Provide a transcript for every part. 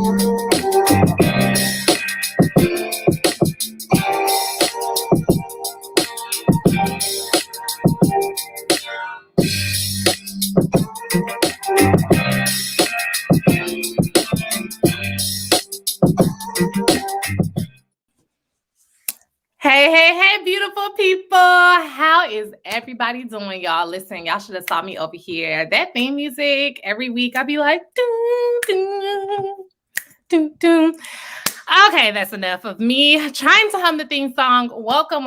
Hey, beautiful people. How is everybody doing, y'all? Listen, y'all should have saw me over here. That theme music, every week I'd be like, doom, doom, doom, doom. Okay, that's enough of me trying to hum the theme song. Welcome,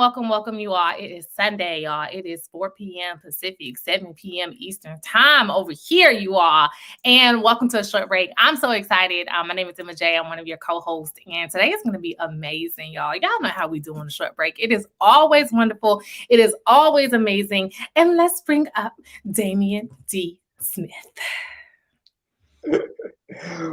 you all. It is Sunday, y'all. It is 4 p.m. Pacific, 7 p.m. Eastern time over here, you all. And welcome to a short break. I'm so excited. My name is Emma J. I'm one of your co-hosts. And today is going to be amazing, y'all. Y'all know how we do on a short break. It is always wonderful. It is always amazing. And let's bring up Damien D. Smith.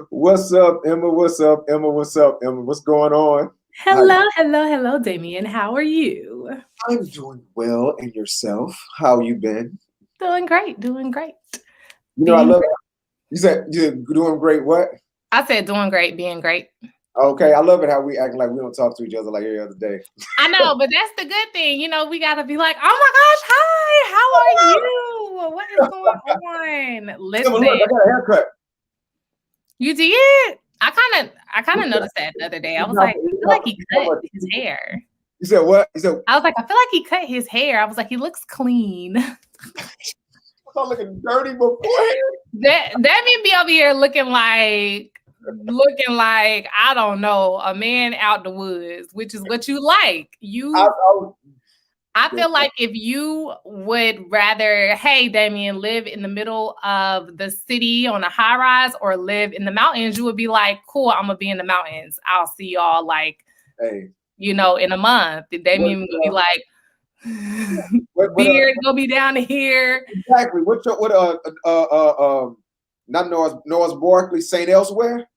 What's up, Emma? What's up, Emma? What's up, Emma? What's going on? Hello, Damien. How are you? I'm doing well. And yourself? How you been? Doing great. You know, I love it. You said you're doing great. What? I said doing great, being great. Okay, I love it how we act like we don't talk to each other like every other day. I know, but that's the good thing. You know, we got to be like, oh my gosh, hi, how are you? What is going on? Listen. Look, I got a haircut. You did? I kind of noticed that the other day. I was like, I feel like he cut his hair. You said what? I was like, I feel like he cut his hair. I was like, he looks clean. I'm looking dirty beforehand. That mean be over here looking like I don't know, a man out the woods, which is what you like. I feel like if you would rather, hey, Damien, live in the middle of the city on a high rise or live in the mountains, you would be like, cool, I'm gonna be in the mountains. I'll see y'all in a month. Damien would be like, beard gonna be down here. Exactly. Not Noah's Barkley, Saint Elsewhere.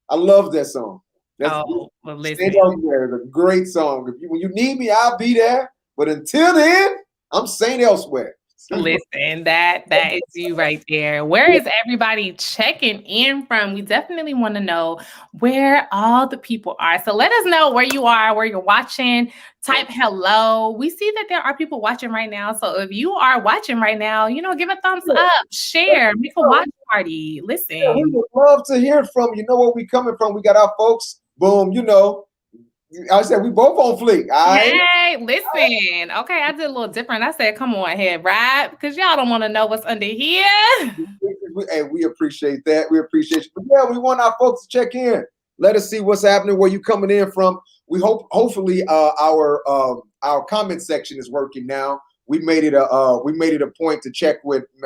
I love that song. Listen. Saint Elsewhere is a great song. When you need me, I'll be there. But until then, I'm Saint Elsewhere. Listen, that is you right there. Where is everybody checking in from? We definitely want to know where all the people are. So let us know where you are, where you're watching. Type hello. We see that there are people watching right now. So if you are watching right now, give a thumbs up, share, make a watch party. Listen. We would love to hear from you. Know where we coming from. We got our folks. Boom, I said we both on fleek. Hey, listen. Okay, I did a little different. I said, come on ahead, right? Because y'all don't want to know what's under here. We appreciate that. We appreciate you. But yeah, we want our folks to check in. Let us see what's happening, where you coming in from. We hopefully our comment section is working now. We made it a point to check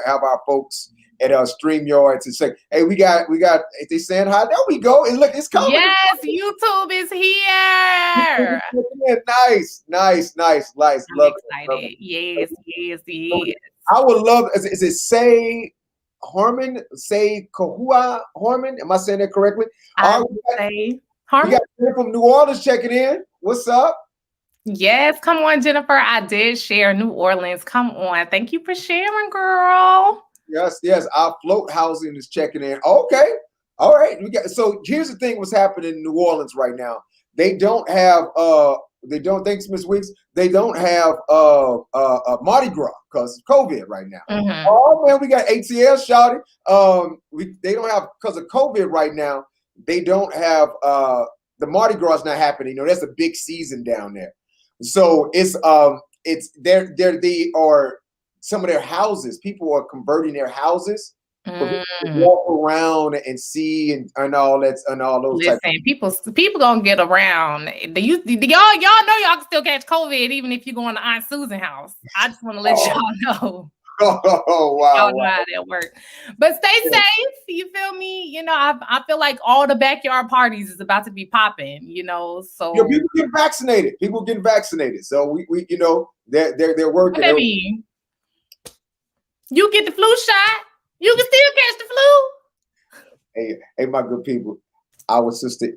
have our folks at StreamYard to say, hey, we got if they saying hi, there we go. And look, it's coming. Yes, YouTube is here. Nice. I'm love excited. It. Yes. I would love, is it Say Kahua Harmon? Am I saying that correctly? I would say Harmon. We got people from New Orleans checking in. What's up? Yes, come on, Jennifer. I did share New Orleans. Come on. Thank you for sharing, girl. Yes. Our float housing is checking in. Okay. All right. So here's the thing: what's happening in New Orleans right now? They don't have thanks, Ms. Weeks. They don't have Mardi Gras because of COVID right now. Mm-hmm. Oh man, we got ATL shouting. They don't have, because of COVID right now. They don't have the Mardi Gras is not happening. That's a big season down there. So it's some of their houses. People are converting their houses. To walk around and see and all that and all those. Listen, people gonna get around. Y'all know y'all can still catch COVID even if you go in the Aunt Susan house. I just want to let y'all know. Oh wow! Y'all know how that works. But stay safe. You feel me? I feel like all the backyard parties is about to be popping. So people get vaccinated. People getting vaccinated. So we they're working. What that mean? You get the flu shot. You can still catch the flu. Hey, my good people. Our sister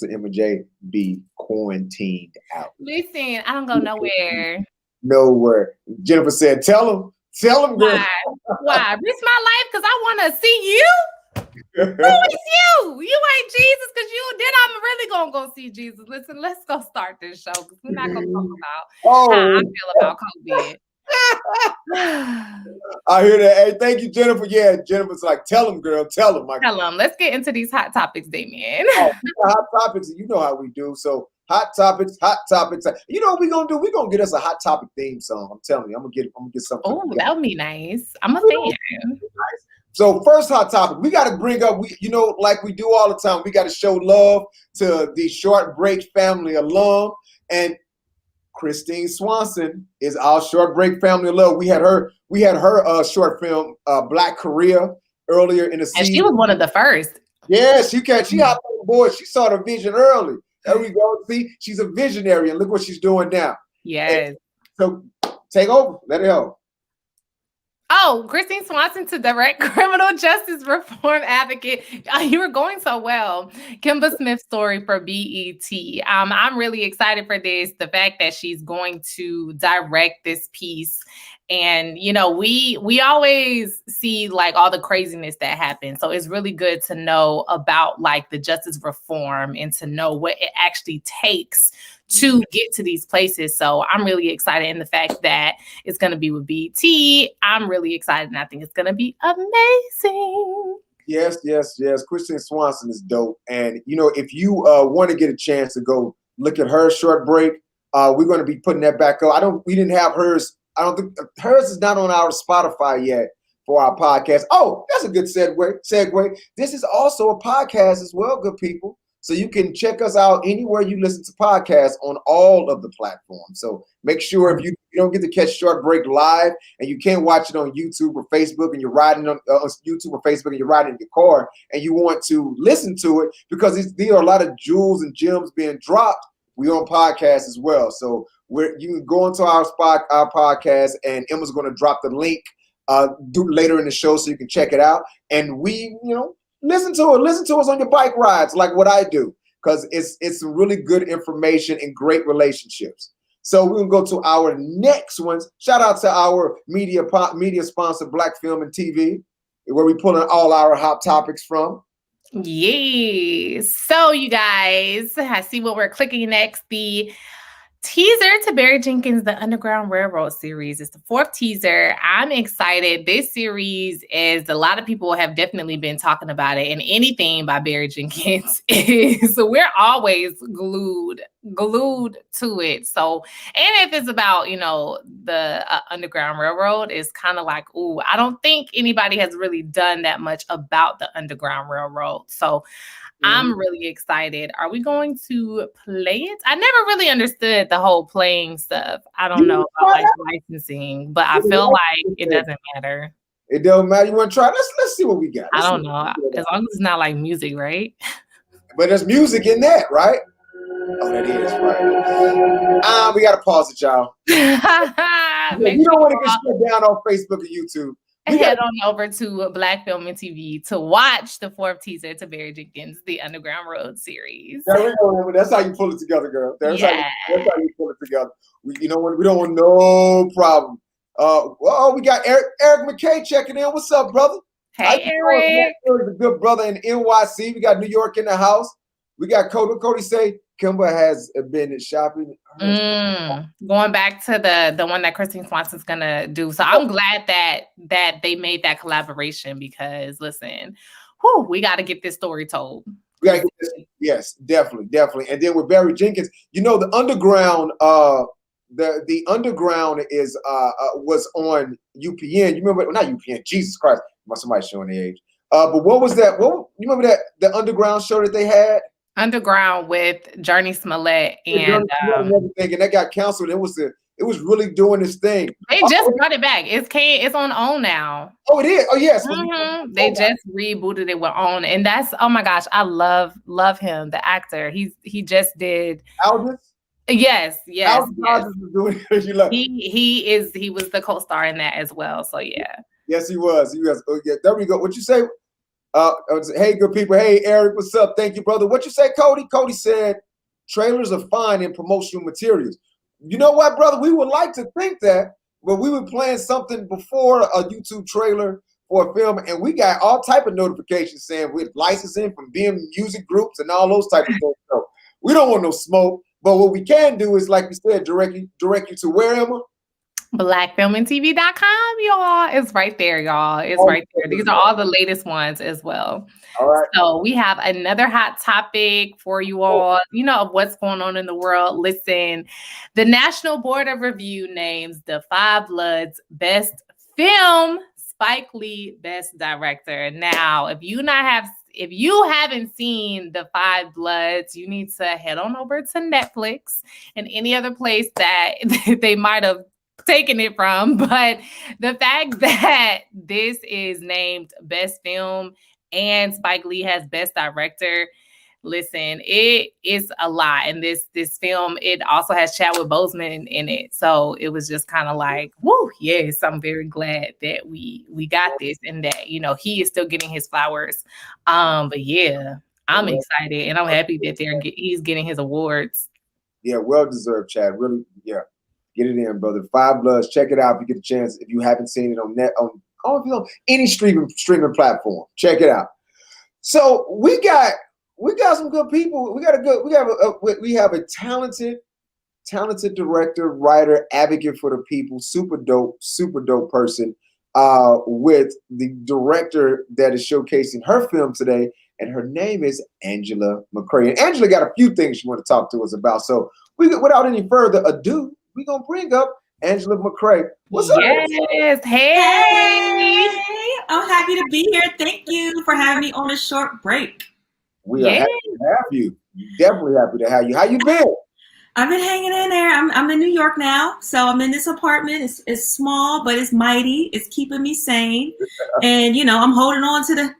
Emma J be quarantined out. Listen, I don't go nowhere. Nowhere. Jennifer said, tell them, girl. Why? Risk my life because I want to see you? Who is you? You ain't Jesus because gonna go see Jesus. Listen, let's go start this show because we're not gonna talk about how Oh, I feel about COVID. I hear that. Hey, thank you, Jennifer. Yeah, Jennifer's like, tell him, girl, tell him. Tell them. Let's get into these hot topics, Damien. Hot topics, you know how we do. So hot topics. You know what we're gonna do? We're gonna get us a hot topic theme song. I'm telling you, I'm gonna get something. Oh, that would be nice. I'm a fan. So first hot topic, we got to bring up, like we do all the time, we got to show love to the Short Break family alum. And Christine Swanson is our Short Break family alum. We had her short film, Black Korea, earlier in the season. And she was one of the first. Yeah, she hopped on board. She saw the vision early. There we go. See, she's a visionary, and look what she's doing now. Yes. And so take over. Let it go. Oh, Christine Swanson to direct criminal justice reform advocate. You were going so well. Kimba Smith's story for BET. I'm really excited for this. The fact that she's going to direct this piece. And, we always see like all the craziness that happens. So it's really good to know about like the justice reform and to know what it actually takes to get to these places. So I'm really excited in the fact that it's going to be with BT. I'm really excited and I think it's going to be amazing. Yes. Christine Swanson is dope. And, if you want to get a chance to go look at her Short Break, we're going to be putting that back up. We didn't have hers. I don't think hers is not on our Spotify yet for our podcast. Oh, that's a good segue. This is also a podcast as well, good people. So you can check us out anywhere you listen to podcasts on all of the platforms. So make sure if you don't get to catch Short Break live and you can't watch it on YouTube or Facebook and you're riding on YouTube or Facebook and you're riding in your car and you want to listen to it because there are a lot of jewels and gems being dropped, we're on podcasts as well. So you can go into our podcast and Emma's going to drop the link later in the show so you can check it out. And we, listen to it. Listen to us on your bike rides, like what I do, because it's really good information and great relationships. So we're gonna go to our next ones. Shout out to our media sponsor, BlackFilmandTv, where we pull in all our hot topics from. Yes. So you guys, I see what we're clicking next. The teaser to Barry Jenkins, the Underground Railroad series. It's the 4th teaser. I'm excited. This series is, a lot of people have definitely been talking about it, and anything by Barry Jenkins is, we're always glued to it. So, and if it's about, the Underground Railroad, it's kind of like, ooh, I don't think anybody has really done that much about the Underground Railroad. So I'm really excited. Are we going to play it? I never really understood the whole playing stuff. I don't know about like licensing, but I feel like it doesn't matter. It don't matter. You want to try? Let's see what we got. I don't know. As long as it's not like music, right? But there's music in that, right? Oh, that is right. We gotta pause it, y'all. You don't want to get shut down on Facebook and YouTube. Head on over to BlackFilmandTv to watch the 4th teaser to Barry Jenkins, the Underground Road series. That's how you pull it together, girl. That's how you pull it together. We don't want no problem. We got Eric McCrae checking in. What's up, brother? Hey, Eric. Eric's a good brother in NYC. We got New York in the house. We got Cody. Cody say Kimba has been shopping. Going back to the one that Christine Swanson's gonna do. So I'm glad that they made that collaboration because listen, we got to get this story told. Yes, definitely. And then with Barry Jenkins, the underground, the underground is was on UPN. You remember? Not UPN. Jesus Christ, somebody showing the age. But what was that? You remember that the underground show that they had? Underground with Journey Smollett and everything, and that got canceled. It was really doing this thing. They just brought it back. It's on OWN now. Oh, it is. Oh, yes. They just rebooted it with OWN, and that's, oh my gosh, I love him, the actor. He just did Aldous. Yes. Aldous was doing it. He was the co-star in that as well. So yeah. Yes, he was. Oh, yeah. There we go. What you say? Hey, good people. Hey, Eric, what's up? Thank you, brother. What you say, Cody? Cody said trailers are fine in promotional materials. You know what, brother? We would like to think that, but we were playing something before a YouTube trailer for a film, and we got all type of notifications saying we're licensing from being music groups and all those type of things. So We don't want no smoke. But what we can do is, like we said, direct you to where, Emma? BlackFilmandTv.com, y'all. It's right there, y'all. It's right there. These are all the latest ones as well. All right. So we have another hot topic for you all, of what's going on in the world. Listen, the National Board of Review names The Five Bloods Best Film, Spike Lee Best Director. Now, if you haven't seen The Five Bloods, you need to head on over to Netflix and any other place that they might have taken it from. But the fact that this is named Best Film and Spike Lee has Best Director, listen, it is a lot. And this film, it also has Chadwick Boseman in it. So it was just kind of like, whoo, yes, I'm very glad that we got this and that, he is still getting his flowers. But yeah, I'm excited and I'm happy that he's getting his awards. Yeah, well deserved, Chad. Really, yeah. Get it in, brother. Five Bloods. Check it out if you get a chance. If you haven't seen it on any streaming platform, check it out. So we got some good people. We have a talented director, writer, advocate for the people. Super dope person. With the director that is showcasing her film today, and her name is Angela McCrae. And Angela got a few things she want to talk to us about. So without any further ado, we're going to bring up Angela McCrae. What's up? Yes. Hey. I'm happy to be here. Thank you for having me on a short break. We are happy to have you. Definitely happy to have you. How you been? I've been hanging in there. I'm in New York now. So I'm in this apartment. It's small, but it's mighty. It's keeping me sane. And, I'm holding on to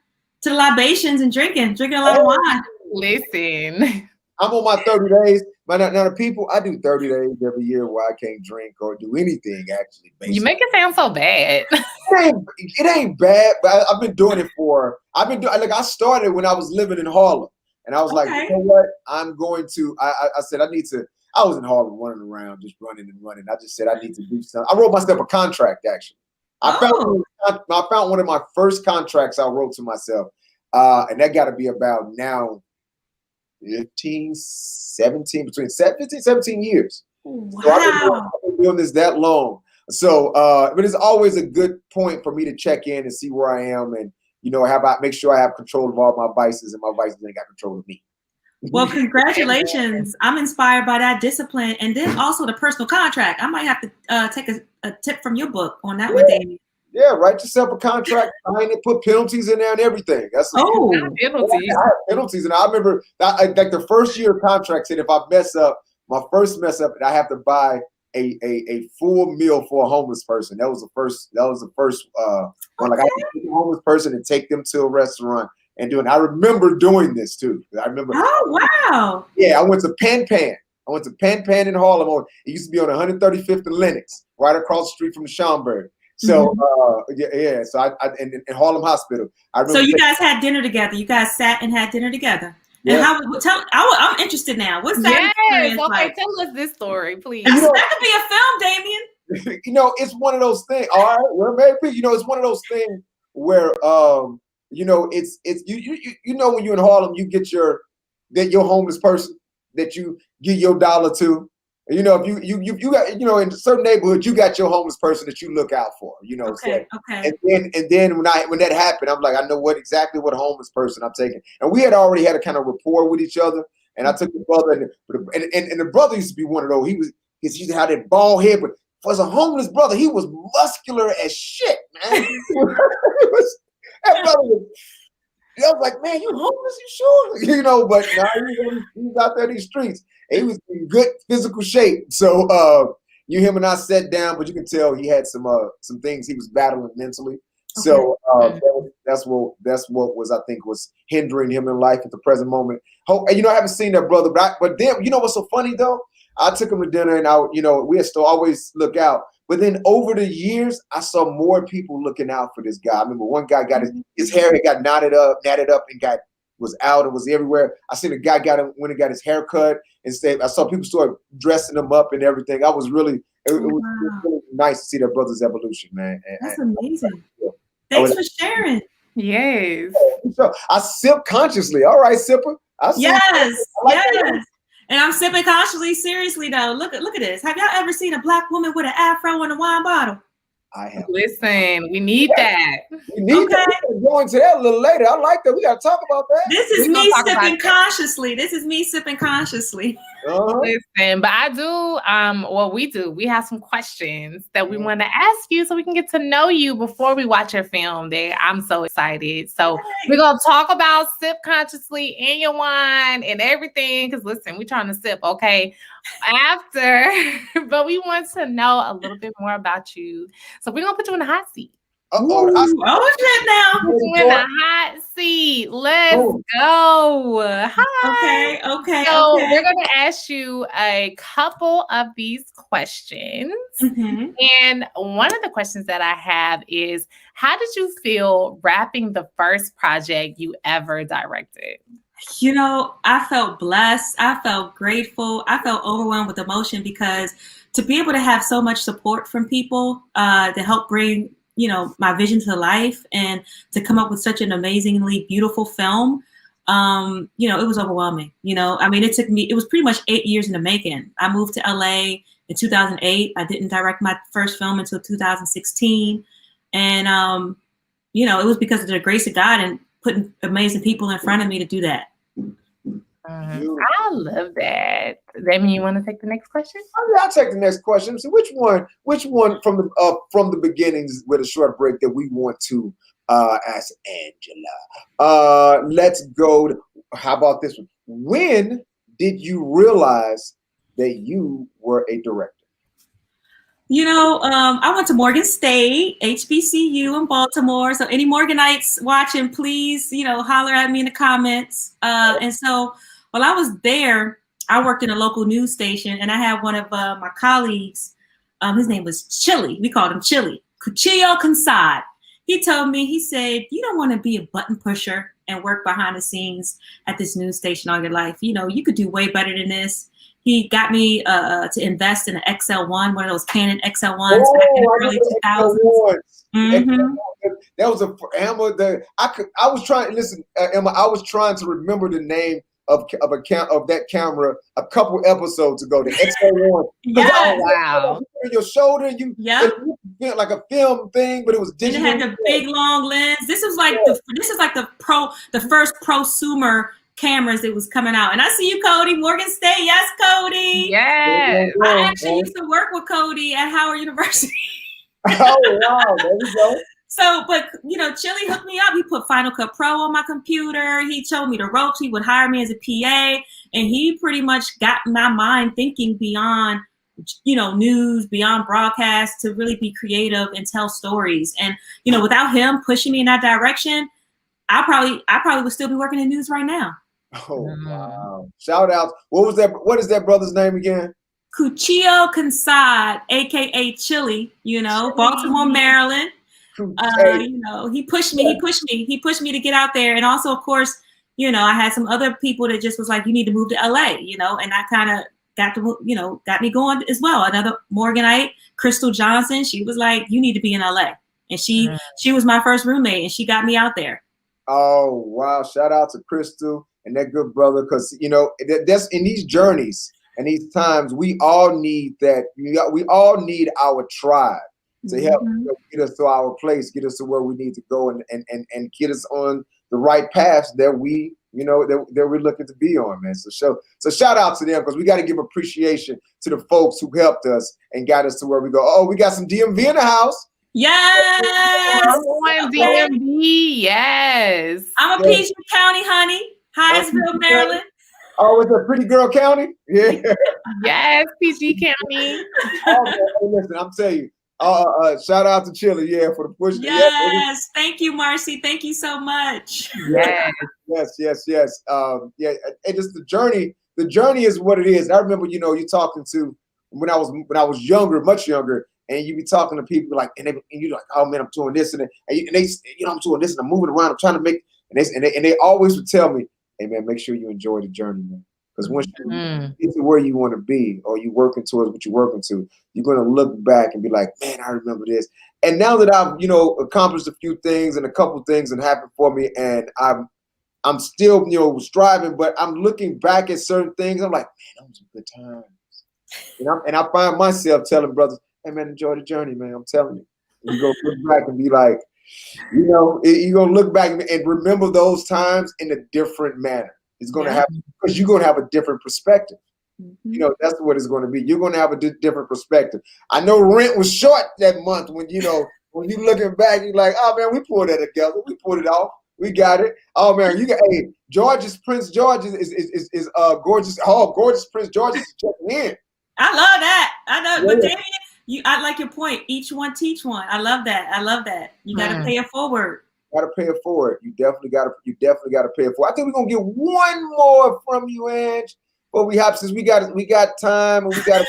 the libations and drinking a lot of wine. Listen. I'm on my 30 days. But now the people, I do 30 days every year where I can't drink or do anything, actually. Basically. You make it sound so bad. It ain't bad, but I've been doing it I started when I was living in Harlem. And I was like, you know what? I'm going to, I said, I was in Harlem running around, just running and running. I just said, I need to do something. I wrote myself a contract, actually. I found one of my first contracts I wrote to myself. And that got to be about now 17 years. Wow. So I've been doing this that long. So, but it's always a good point for me to check in and see where I am and, make sure I have control of all my vices and my vices ain't got control of me. Well, congratulations. I'm inspired by that discipline. And then also the personal contract. I might have to take a tip from your book on that one, Damien. Yeah, write yourself a contract, sign it, put penalties in there and everything. Penalties. I have penalties. And I remember like the first year of contract said if I mess up, my first mess up, I have to buy a full meal for a homeless person. That was the first one. Like I had to take a homeless person and take them to a restaurant and do it. I remember doing this too. Oh, wow. Yeah, I went to Pan Pan. In Harlem. It used to be on 135th and Lenox, right across the street from the Schomburg. So So I in Harlem Hospital. So you guys had dinner together. You guys sat and had dinner together. Yeah. And I'm interested now. What's that experience like? Tell us this story, please. That could be a film, Damien. It's one of those things. All right, we're married. It's one of those things where it's when you're in Harlem, you get your homeless person that you give your dollar to. If you got, in certain neighborhoods, you got your homeless person that you look out for, Okay. And then when that happened, I'm like, I know exactly what homeless person I'm taking. And we had already had a kind of rapport with each other. And I took the brother and the brother used to be one of those. He used to have that bald head, but for a homeless brother, he was muscular as shit, man. That brother was, I was like, man, you homeless? You sure? But now he's out there in these streets. He was in good physical shape. So him and I sat down, but you can tell he had some things he was battling mentally. Okay. So that's what was, I think, was hindering him in life at the present moment. And I haven't seen that brother, but then what's so funny though? I took him to dinner and we still always look out. But then over the years, I saw more people looking out for this guy. I remember one guy got his hair got natted up and was out and was everywhere. I seen a guy went and got his hair cut and I saw people start dressing him up and everything. It was really nice to see that brother's evolution, man. That's amazing. Thanks for sharing. Yes. So I sip consciously. All right, sipper. Yes. And I'm sipping consciously. Seriously though, look at this. Have y'all ever seen a black woman with an afro and a wine bottle? I have. Listen, we need that. We need that. We're going to go into that a little later. I like that. We got to talk about that. This is me sipping consciously. This is me sipping consciously. Listen, but I do, we have some questions that we want to ask you so we can get to know you before we watch your film. I'm so excited. So we're going to talk about sip consciously and your wine and everything. Because listen, we're trying to sip, okay, after, but we want to know a little bit more about you. So we're going to put you in the hot seat. Shit now. Put you in the hot seat. Let's go. Hi. Okay. So we're going to ask you a couple of these questions. Mm-hmm. And one of the questions that I have is, how did you feel wrapping the first project you ever directed? You know, I felt blessed. I felt grateful. I felt overwhelmed with emotion because to be able to have so much support from people to help bring, you know, my vision to life and to come up with such an amazingly beautiful film, you know, it was overwhelming. You know, I mean, it was pretty much 8 years in the making. I moved to LA in 2008. I didn't direct my first film until 2016. And, you know, it was because of the grace of God and putting amazing people in front of me to do that. I love that. Damien, you want to take the next question? I'll take the next question. So which one from the beginnings with a short break that we want to ask Angela? Let's go to, how about this one? When did you realize that you were a director? You know, I went to Morgan State, HBCU in Baltimore. So any Morganites watching, please, you know, holler at me in the comments. And so while I was there, I worked in a local news station, and I had one of my colleagues. His name was Chili. We called him Chili. Cuchillo Consad. He told me, he said, you don't want to be a button pusher and work behind the scenes at this news station all your life. You know, you could do way better than this. He got me to invest in an XL1, one of those Canon XL1s back in the early 2000s. Mm-hmm. That was Emma. I was trying. Listen, Emma. I was trying to remember the name of that camera a couple episodes ago. The XL1. Yeah. Wow. Your shoulder. It like a film thing, but it was digital. And it had the big long lens. This is like the first prosumer cameras that was coming out. And I see you, Cody, Morgan State. Yes, Cody. Yes. I actually used to work with Cody at Howard University. Oh, wow. There we go. So, but, you know, Chili hooked me up. He put Final Cut Pro on my computer. He showed me the ropes. He would hire me as a PA. And he pretty much got my mind thinking beyond, you know, news, beyond broadcast, to really be creative and tell stories. And, you know, without him pushing me in that direction, I probably would still be working in news right now. Oh, wow. Shout out. What is that brother's name again? Cuchillo Consad, aka Chili, you know, Baltimore, Maryland. You know, he pushed me to get out there. And also, of course, you know, I had some other people that just was like, you need to move to LA, you know, and I kind of got me going as well. Another Morganite, Crystal Johnson, she was like, you need to be in LA. And she was my first roommate, and she got me out there. Oh, wow. Shout out to Crystal and that good brother. Because, you know, that's in these journeys and these times, we all need that. We all need our tribe to help get us to our place, get us to where we need to go, and get us on the right path that we, you know, that we're looking to be on, man. So shout out to them, because we got to give appreciation to the folks who helped us and got us to where we go. Oh, we got some DMV in the house. Yes. Come on, DMV. Yes. I'm a PG County honey, Hyattsville, Maryland. Oh, it's a pretty girl county. Yeah. Yes, PG County. Oh, man, listen, I'm telling you. Shout out to Chili, for the push. Yes, thank you, Marcy. Thank you so much. Yes. Yes. And just the journey. The journey is what it is. I remember, you know, you talking to when I was younger, much younger. And you be talking to people like, and you're like, oh man, I'm doing this and they, you know, I'm doing this and I'm moving around. I'm trying to make, and they always would tell me, hey man, make sure you enjoy the journey, man. Because once you get to where you want to be, or you're working towards what you're working to, you're gonna look back and be like, man, I remember this. And now that I've, you know, accomplished a few things and a couple things that happened for me, and I'm I'm still, striving, but I'm looking back at certain things. I'm like, man, those were good times. And I find myself telling brothers, hey man, enjoy the journey, man. I'm telling you. And you go look back and be like, you're gonna look back and remember those times in a different manner. It's gonna happen because you're gonna have a different perspective. Mm-hmm. That's what it's going to be. You're going to have a different perspective. I know rent was short that month when when you looking back, you're like, oh man, we pulled that together. We pulled it off. We got it. Oh man, Prince George is gorgeous. Oh, gorgeous Prince George is checking in. I love that. I know, but Damien, I like your point. Each one teach one. I love that. You got to pay it forward. Got to pay it forward. You definitely got to pay it forward. I think we're gonna get one more from you, Ange. But since we got time and we got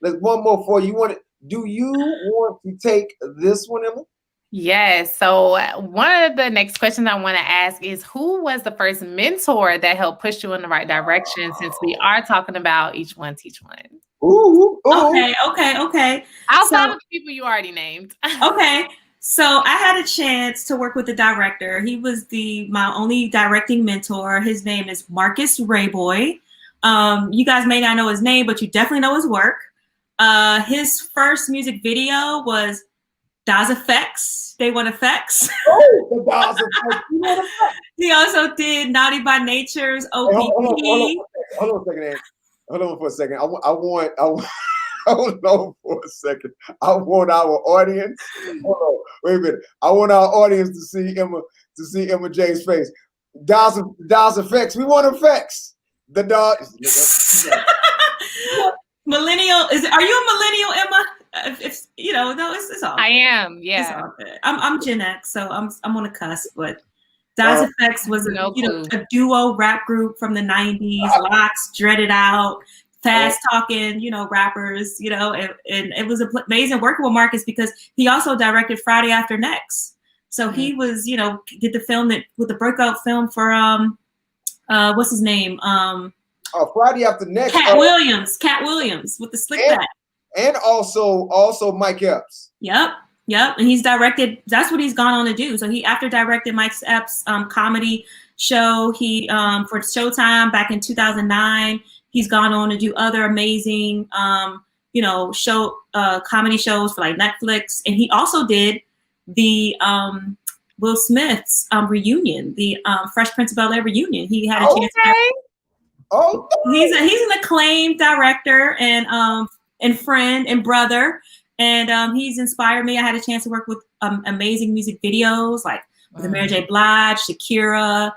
let's one more for you. Do you want to take this one, Emma? Yes. So one of the next questions I want to ask is, who was the first mentor that helped push you in the right direction? Since we are talking about each one teach one. Ooh. Okay. Outside of the people you already named. Okay. So I had a chance to work with the director. He was my only directing mentor. His name is Marcus Rayboy. You guys may not know his name, but you definitely know his work. His first music video was Das Effects, Day One Effects. Oh, the Das Effects. He also did Naughty by Nature's OPP. Hold on a second, Ange. Hold on for a second. Hold on for a second. I want our audience. Hold on, wait a minute. I want our audience to see Emma J's face. Das Effects. We want effects. The dog. Millennial. Are you a millennial, Emma? It's all. I am. Yeah. It's all good. I'm Gen X, so I'm on the cusp. But Das Effects was a duo rap group from the '90s. Locks, Dreaded Out. Fast talking, rappers, and it was amazing working with Marcus because he also directed Friday After Next. So he was, did the film with the breakout film for what's his name? Friday After Next. Cat Williams with the slick back. And also Mike Epps. Yep. And he's directed. That's what he's gone on to do. So he after directed Mike Epps' comedy show. He for Showtime back in 2009. He's gone on to do other amazing, comedy shows for like Netflix. And he also did the Will Smith's reunion, the Fresh Prince of Bel-Air reunion. He had a chance. Oh, he's an acclaimed director and friend and brother. And he's inspired me. I had a chance to work with amazing music videos like with Mary J. Blige, Shakira,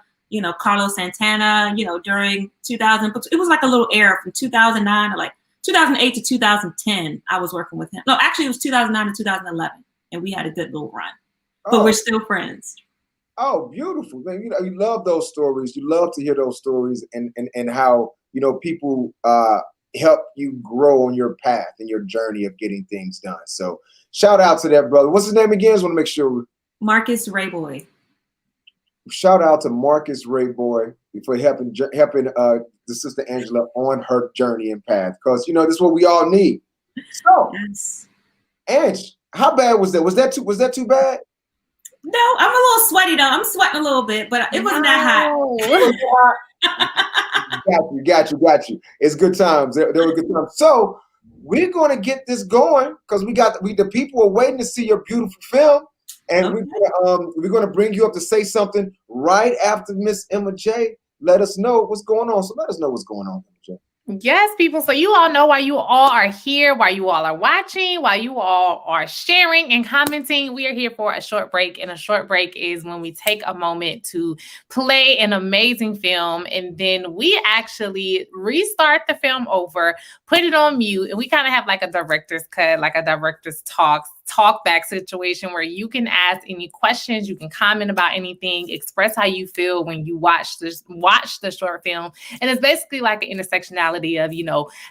Carlos Santana, during 2000, it was like a little era from 2009 to like 2008 to 2010. I was working with him. No, actually it was 2009 to 2011 and we had a good little run, but we're still friends. Oh, beautiful. Man, you love those stories. You love to hear those stories and how, people help you grow on your path and your journey of getting things done. So shout out to that brother. What's his name again? I just want to make sure. Marcus Rayboy. Shout out to Marcus Rayboy for helping the sister Angela on her journey and path, because this is what we all need. So, yes. Ange, how bad was that? Was that too bad? No, I'm a little sweaty though. I'm sweating a little bit, but it wasn't that hot. Got you. It's good times. There were good times. So we're gonna get this going because the people are waiting to see your beautiful film. And we're gonna bring you up to say something right after Miss Emma J. Let us know what's going on. So let us know what's going on, Emma J. Yes, people. So you all know why you all are here, why you all are watching, why you all are sharing and commenting. We are here for a short break, and a short break is when we take a moment to play an amazing film, and then we actually restart the film over, put it on mute, and we kind of have like a director's cut, like a director's talk back situation where you can ask any questions, you can comment about anything, express how you feel when you watch the short film. And it's basically like an intersectionality of,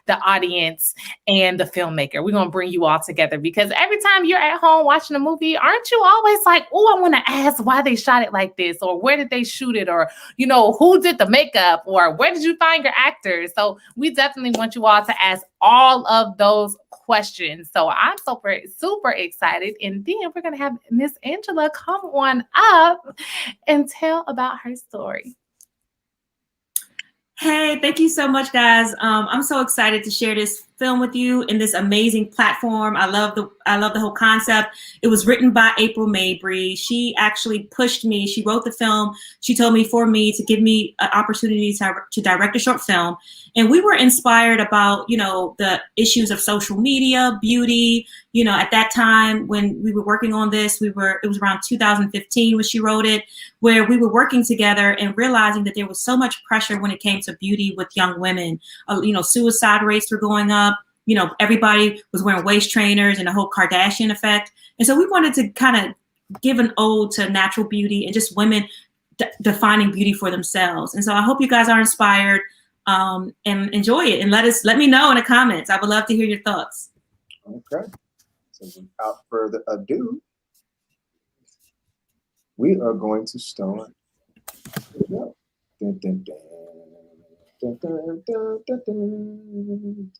the audience and the filmmaker. We're going to bring you all together because every time you're at home watching a movie, aren't you always like, oh, I want to ask why they shot it like this, or where did they shoot it, or, who did the makeup, or where did you find your actors? So we definitely want you all to ask all of those questions. So I'm super excited. And then we're going to have Miss Angela come on up and tell about her story. Hey, thank you so much, guys. I'm so excited to share this film with you in this amazing platform. I love the whole concept. It was written by April Mabry. She actually pushed me. She wrote the film. She told me to give me an opportunity to direct a short film. And we were inspired about, the issues of social media, beauty. At that time when we were working on this, it was around 2015 when she wrote it, where we were working together and realizing that there was so much pressure when it came to beauty with young women. Suicide rates were going up. Everybody was wearing waist trainers and the whole Kardashian effect. And so we wanted to kind of give an ode to natural beauty and just women defining beauty for themselves. And so I hope you guys are inspired and enjoy it. And let me know in the comments. I would love to hear your thoughts. Okay. So without further ado, we are going to start. Here we go. Dun, dun, dun. Dun, dun, dun, dun, dun.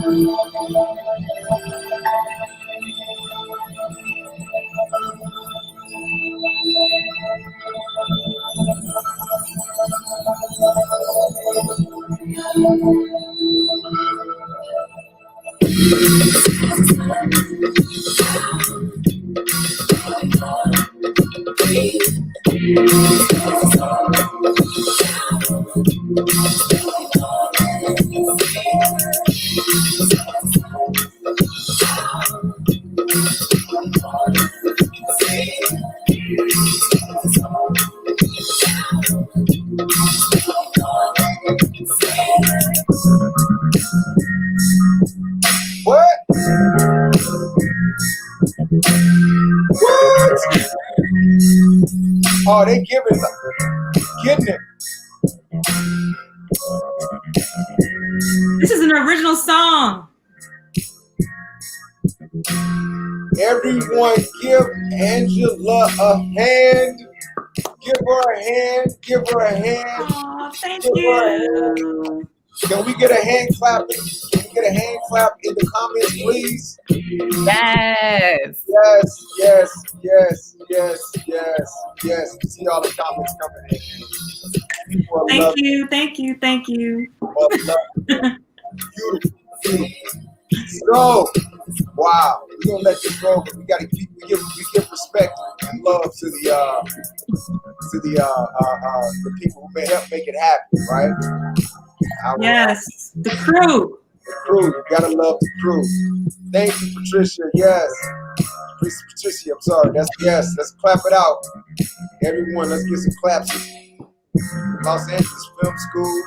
What? What? Oh, they getting it. This is an original song. Everyone give Angela a hand. Give her a hand. Give her a hand. Oh, thank Give her a hand. you. Can we get a hand clap? Can we get a hand clap in the comments, please? Yes. Yes, yes, yes, yes, yes, yes. You see all the comments coming in. People are Thank loving you. Thank you. Thank you. it. Beautiful, beautiful. So, wow, we're gonna let this go, but we gotta we give respect and love to the people who may help make it happen, right? Yes, the crew. The crew, you gotta love the crew. Thank you, Patricia. Yes, Patricia. I'm sorry. Yes. Let's clap it out, everyone. Let's get some claps. Los Angeles Film School.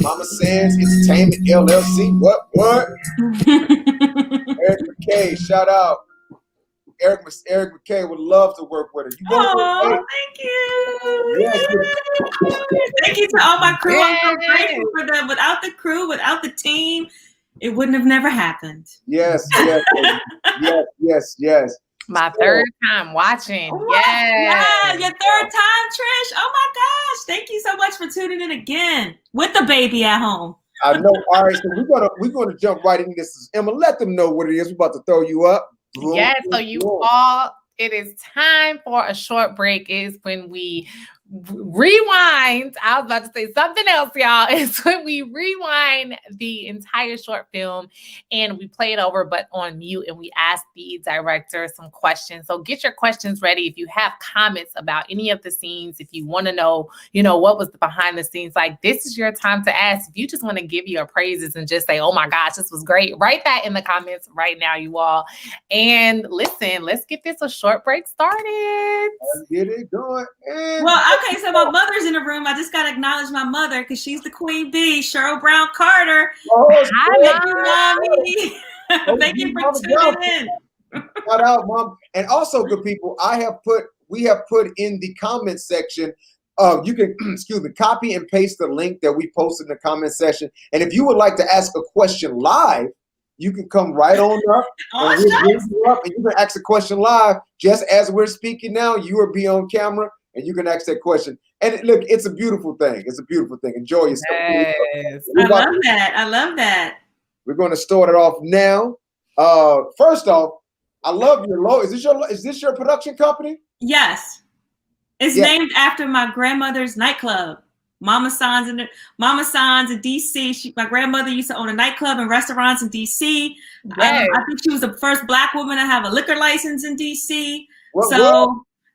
Mama Sands Entertainment LLC. What? Eric McCae, shout out. Eric McCae would love to work with her. Oh, thank you. Yes. Thank you to all my crew. I'm so Yay. grateful for them. Without the crew, without the team, it wouldn't have never happened. Yes. My third time watching. What? Yeah, Yes. your third time, Trish. Oh my gosh. Thank you so much for tuning in again with the baby at home. I know. All right, so we're gonna jump right into this. Emma, let them know what it is. We're about to throw you up. Yes, so you all, it is time for a short break. It is when we rewind. I was about to say something else, y'all. It's when we rewind the entire short film and we play it over, but on mute, and we ask the director some questions. So get your questions ready. If you have comments about any of the scenes, if you want to know, what was the behind the scenes, like, this is your time to ask. If you just want to give your praises and just say, oh my gosh, this was great, write that in the comments right now, you all. And listen, let's get this a short break started. Let's get it going. Well, okay, so my mother's in the room. I just got to acknowledge my mother because she's the queen bee, Cheryl Brown Carter. Hi, Thank you, Mommy. Thank you for tuning in. Shout out, Mom. And also, good people, we have put in the comment section. You can, copy and paste the link that we posted in the comment section. And if you would like to ask a question live, you can come right on up, and we'll bring you up, and you can ask a question live. Just as we're speaking now, you will be on camera, and you can ask that question. And look, it's a beautiful thing. It's a beautiful thing. Enjoy yourself. Yes. I love that. We're going to start it off now. First off, I love your logo. Is this your production company? Yes. It's named after my grandmother's nightclub, Mama San's in DC. My grandmother used to own a nightclub and restaurants in DC. Yes. I think she was the first Black woman to have a liquor license in DC. What?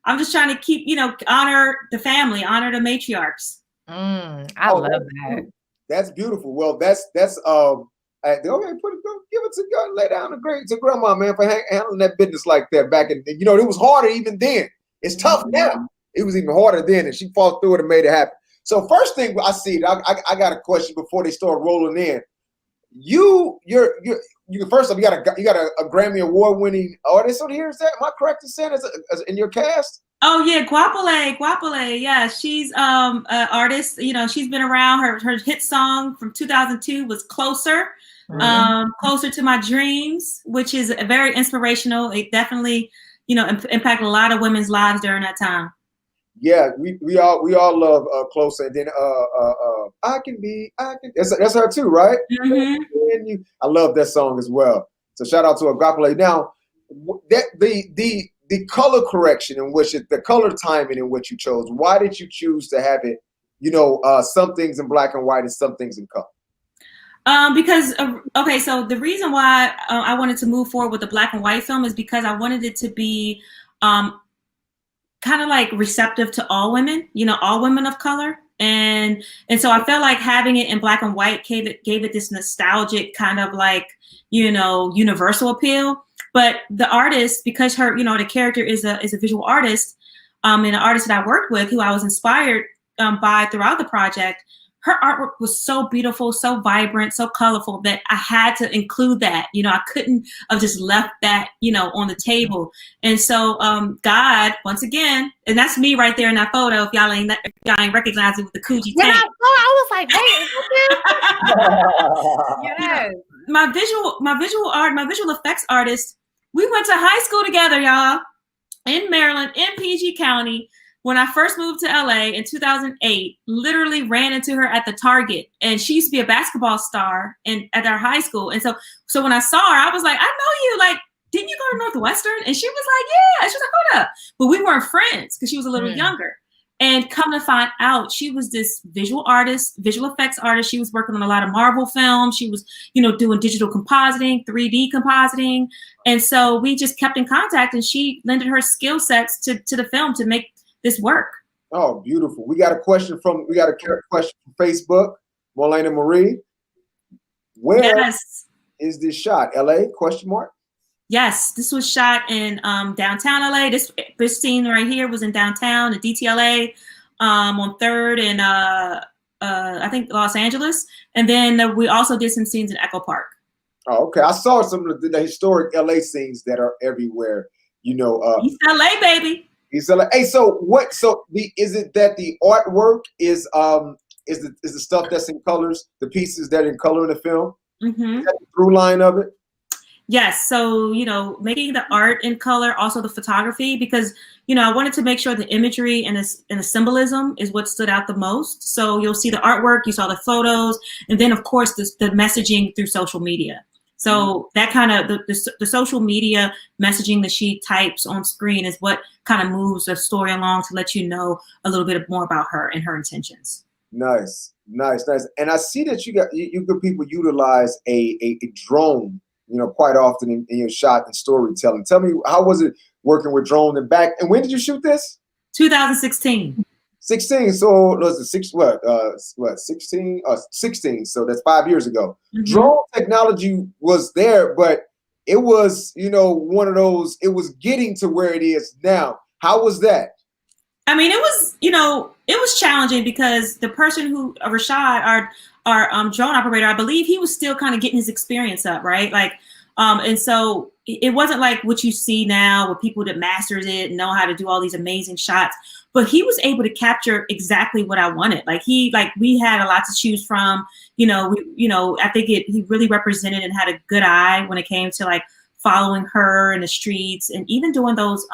I'm just trying to keep, honor the family, honor the matriarchs. I love that. That's beautiful. Well, that's okay, give it to God, lay down to grandma, man, for handling that business like that back in, it was harder even then. It's tough now. It was even harder then, and she fought through it and made it happen. So first thing I see, I got a question before they start rolling in. You first off, you got a Grammy Award winning artist on here. Is that, am I correct in saying, as in your cast? Oh yeah, Goapele. Yeah, she's an artist. She's been around. Her hit song from 2002 was Closer. Closer to My Dreams, which is very inspirational. It definitely, impacted a lot of women's lives during that time. Yeah, we all love Closer, and then I can. That's her too, right? Mm-hmm. I love that song as well. So shout out to Goapele. Now, that the color correction in which the color timing in which you chose. Why did you choose to have it? Some things in black and white and some things in color. Because okay, so the reason why I wanted to move forward with the black and white film is because I wanted it to be kind of like receptive to all women, all women of color. And so I felt like having it in black and white gave it this nostalgic kind of like, universal appeal. But the artist, because her, the character is a visual artist, and an artist that I worked with, who I was inspired by throughout the project, her artwork was so beautiful, so vibrant, so colorful that I had to include that. I couldn't have just left that, on the table. And so God, once again, and that's me right there in that photo, if y'all ain't recognize it with the Coogee tank. I was like, hey, yes. My visual effects artist, we went to high school together, y'all, in Maryland, in PG County. When I first moved to LA in 2008, literally ran into her at the Target, and she used to be a basketball star at our high school. And so when I saw her, I was like, I know you. Like, didn't you go to Northwestern? And she was like, yeah. She was like, hold up. But we weren't friends because she was a little younger. And come to find out, she was this visual artist, visual effects artist. She was working on a lot of Marvel films. She was, doing digital compositing, 3D compositing. And so we just kept in contact, and she lended her skill sets to the film to make this work. Oh, beautiful. We got a question from Facebook. Marlena Marie. Where is this shot? LA? Question mark? Yes, this was shot in downtown LA. This scene right here was in downtown, the DTLA, on 3rd and I think Los Angeles. And then we also did some scenes in Echo Park. Oh, okay. I saw some of the historic LA scenes that are everywhere. East LA, baby. Hey, so what? So is it that the artwork is the stuff that's in colors, the pieces that are in color in the film? Mm-hmm. Is that the through line of it? Yes. So making the art in color, also the photography, because I wanted to make sure the imagery and the symbolism is what stood out the most. So you'll see the artwork, you saw the photos, and then of course the messaging through social media. So that kind of the social media messaging that she types on screen is what kind of moves the story along to let you know a little bit more about her and her intentions. Nice. And I see that you good people utilize a drone, quite often in your shot and storytelling. Tell me, how was it working with drone and when did you shoot this? 2016. 16. So was it 16? 16. So that's 5 years ago. Mm-hmm. Drone technology was there, but it was, one of those. It was getting to where it is now. How was that? I mean, it was challenging because the person who Rashad, our drone operator, I believe he was still kind of getting his experience up, right? Like, and so it wasn't like what you see now with people that masters it and know how to do all these amazing shots. But he was able to capture exactly what I wanted. We had a lot to choose from. I think he really represented and had a good eye when it came to like following her in the streets and even doing those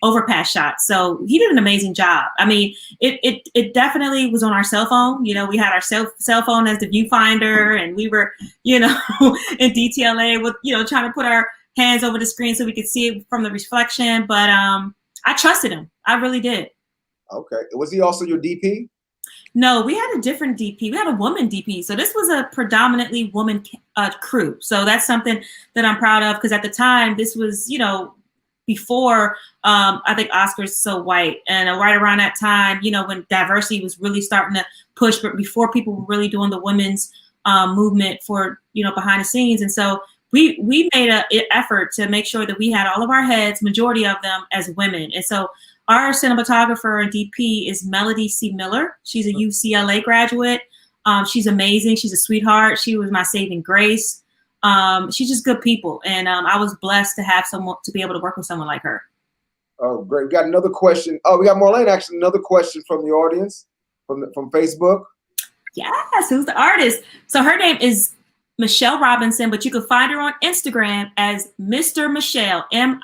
overpass shots. So he did an amazing job. I mean, it definitely was on our cell phone. We had our cell phone as the viewfinder, and we were, in DTLA with, trying to put our hands over the screen so we could see it from the reflection. But I trusted him. I really did. Okay. Was he also your DP? No, we had a different DP. We had a woman DP. So this was a predominantly woman crew. So that's something that I'm proud of, because at the time, this was, before I think Oscar's So White, and right around that time, when diversity was really starting to push, but before people were really doing the women's movement for, behind the scenes. And so we made an effort to make sure that we had all of our heads, majority of them, as women. And so our cinematographer and DP is Melody C. Miller. She's a UCLA graduate. She's amazing. She's a sweetheart. She was my saving grace. She's just good people. And I was blessed to have someone to be able to work with someone like her. Oh, great. We got another question. Oh, we got Marlene, actually, another question from the audience from Facebook. Yes, who's the artist? So her name is Michelle Robinson, but you can find her on Instagram as Mr. Michelle, Mister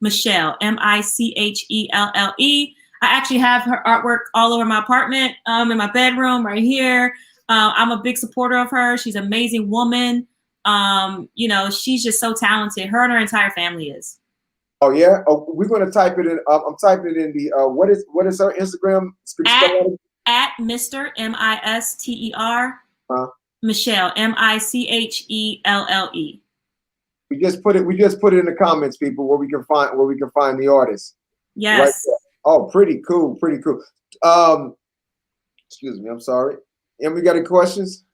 Michelle, Michelle. I actually have her artwork all over my apartment, in my bedroom right here. I'm a big supporter of her. She's an amazing woman. She's just so talented. Her and her entire family is. Oh yeah. Oh, we're gonna type it in. I'm typing it in the. What is her Instagram? At Mr. Mister. Michelle, Michelle. We just put it in the comments, people, where we can find the artist. Yes. Right there. Oh, pretty cool. Excuse me, I'm sorry. And we got any questions?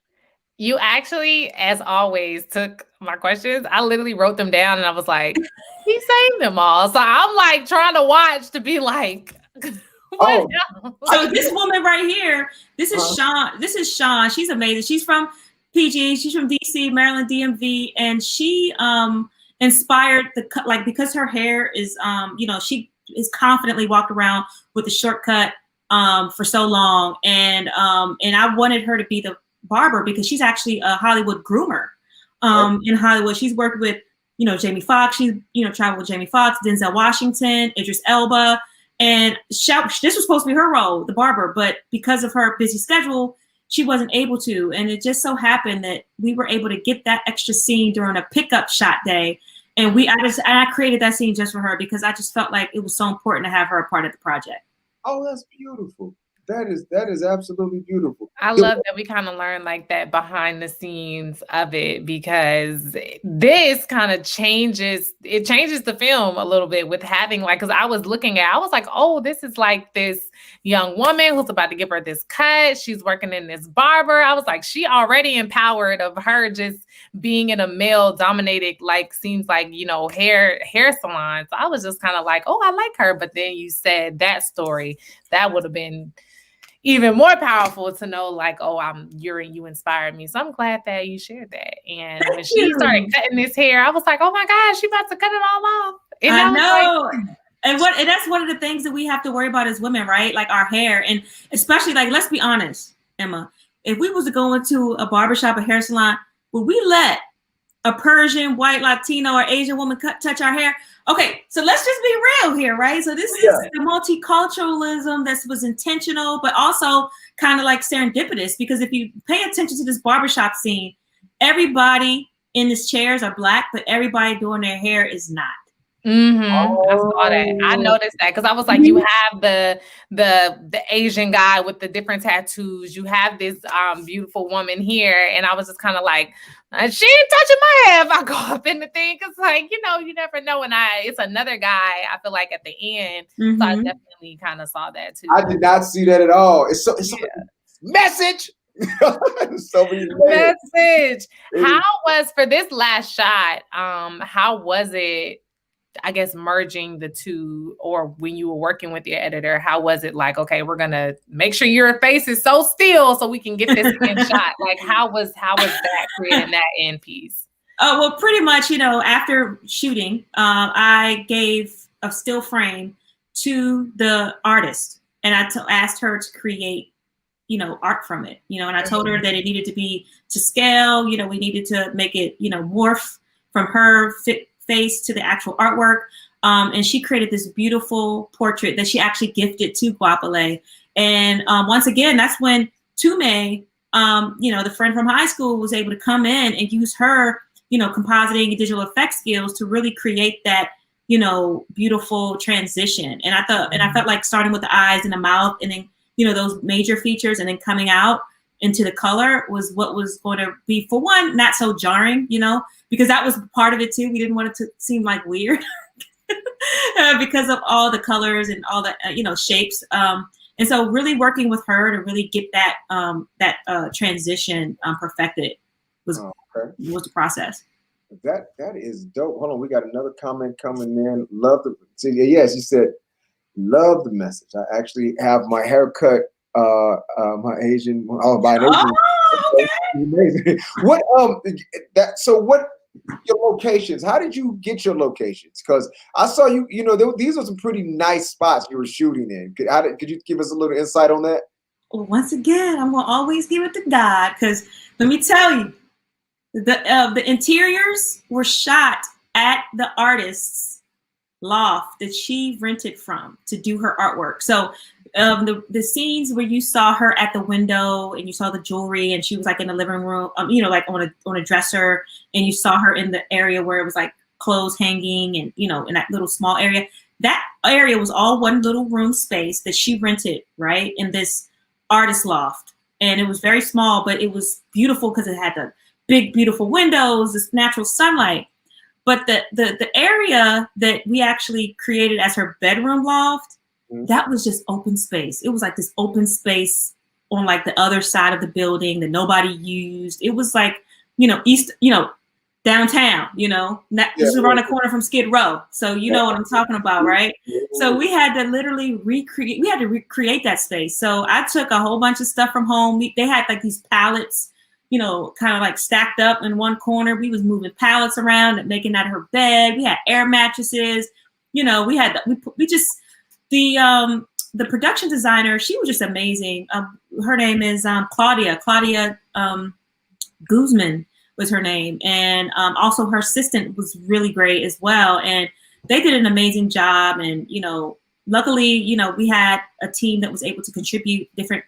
You actually, as always, took my questions. I literally wrote them down and I was like, he saved them all. So I'm like trying to watch to be like, what else? So this woman right here, this is Sean. This is Sean. She's amazing. She's from PG. She's from DC, Maryland, DMV. And she inspired because her hair is, she is confidently walked around with a shortcut for so long. And I wanted her to be the barber because she's actually a Hollywood groomer in Hollywood. She's worked with, Jamie Foxx. She's, traveled with Jamie Foxx, Denzel Washington, Idris Elba. And this was supposed to be her role, the barber, but because of her busy schedule, she wasn't able to. And it just so happened that we were able to get that extra scene during a pickup shot day. And I created that scene just for her because I just felt like it was so important to have her a part of the project. Oh, that's beautiful. That is absolutely beautiful. I love that we kind of learn like that behind the scenes of it, because this kind of changes the film a little bit with having because I was like, oh, this is like this young woman who's about to give her this cut. She's working in this barber. I was like, she already empowered of her just being in a male dominated, seems like, hair salon. So I was just kind of like, oh, I like her. But then you said that story, that would have been even more powerful to know, you inspired me. So I'm glad that you shared that. And when she started cutting this hair, I was like, oh my gosh, she about to cut it all off. And I know. And that's one of the things that we have to worry about as women, right? Like our hair. And especially let's be honest, Emma, if we was to go into a barbershop, a hair salon, would we let a Persian, white, Latino, or Asian woman touch our hair? Okay, so let's just be real here, right? So this is the multiculturalism that was intentional, but also kind of serendipitous, because if you pay attention to this barbershop scene, everybody in these chairs are Black, but everybody doing their hair is not. Mm-hmm. I saw that. I noticed that because I was like, you have the Asian guy with the different tattoos. You have this beautiful woman here, and I was just kind of like, she ain't touching my hair if I go up in the thing. Because you never know. And it's another guy, I feel like, at the end. Mm-hmm. So I definitely kind of saw that too. I did not see that at all. It's so message. So many message. How was for this last shot? How was it? I guess merging the two, or when you were working with your editor, how was it okay, we're gonna make sure your face is so still so we can get this in shot. How was that creating that end piece? Oh, well, pretty much, after shooting, I gave a still frame to the artist, and I asked her to create, art from it, and I told her that it needed to be to scale, we needed to make it, morph from her face to the actual artwork. And she created this beautiful portrait that she actually gifted to Goapele. And once again, that's when Tume, the friend from high school, was able to come in and use her, compositing and digital effects skills to really create that, beautiful transition. And I felt like starting with the eyes and the mouth, and then, those major features, and then coming out into the color was what was going to be, for one, not so jarring, because that was part of it too. We didn't want it to seem weird because of all the colors and all the, shapes. And so really working with her to really get that, transition perfected was the process. That is dope. Hold on. We got another comment coming in. She said, love the message. I actually have my haircut. My Asian, by Asian. Oh, okay. Amazing. What your locations? How did you get your locations? Because I saw you. These are some pretty nice spots you were shooting in. Could you give us a little insight on that? Well, once again, I'm gonna always give it to God, because let me tell you, the interiors were shot at the artist's loft that she rented from to do her artwork. So the scenes where you saw her at the window and you saw the jewelry and she was like in the living room, like on a dresser, and you saw her in the area where it was like clothes hanging and, in that little small area. That area was all one little room space that she rented, right, in this artist loft. And it was very small, but it was beautiful because it had the big, beautiful windows, this natural sunlight. But the area that we actually created as her bedroom loft, that was just open space. It was like this open space on like the other side of the building that nobody used. It was like, downtown, this is around the corner from Skid Row. So you know what I'm talking about, right? So we had to literally recreate that space. So I took a whole bunch of stuff from home. They had like these pallets, kind of like stacked up in one corner. We was moving pallets around and making that her bed. We had air mattresses. We had the production designer. She was just amazing. Her name is Claudia Guzman was her name. And also her assistant was really great as well. And they did an amazing job. And, luckily, we had a team that was able to contribute different